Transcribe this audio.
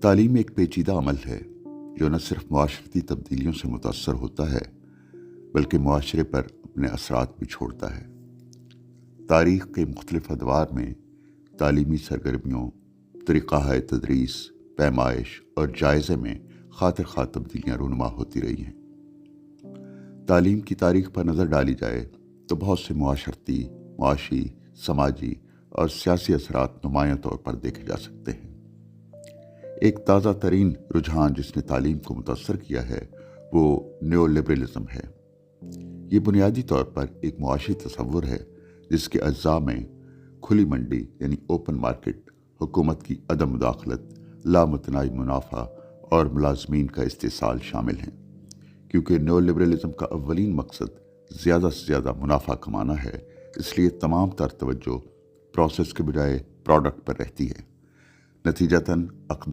تعلیم ایک پیچیدہ عمل ہے جو نہ صرف معاشرتی تبدیلیوں سے متاثر ہوتا ہے بلکہ معاشرے پر اپنے اثرات بھی چھوڑتا ہے۔ تاریخ کے مختلف ادوار میں تعلیمی سرگرمیوں، طریقہ تدریس، پیمائش اور جائزے میں خاطر خواہ تبدیلیاں رونما ہوتی رہی ہیں۔ تعلیم کی تاریخ پر نظر ڈالی جائے تو بہت سے معاشرتی، معاشی، سماجی اور سیاسی اثرات نمایاں طور پر دیکھے جا سکتے ہیں۔ ایک تازہ ترین رجحان جس نے تعلیم کو متاثر کیا ہے وہ نیو لبرلزم ہے۔ یہ بنیادی طور پر ایک معاشی تصور ہے جس کے اجزاء میں کھلی منڈی یعنی اوپن مارکیٹ، حکومت کی عدم مداخلت، لامتناہی منافع اور ملازمین کا استحصال شامل ہیں۔ کیونکہ نیو لبرلزم کا اولین مقصد زیادہ سے زیادہ منافع کمانا ہے، اس لیے تمام تر توجہ پروسیس کے بجائے پروڈکٹ پر رہتی ہے۔ نتیجتاً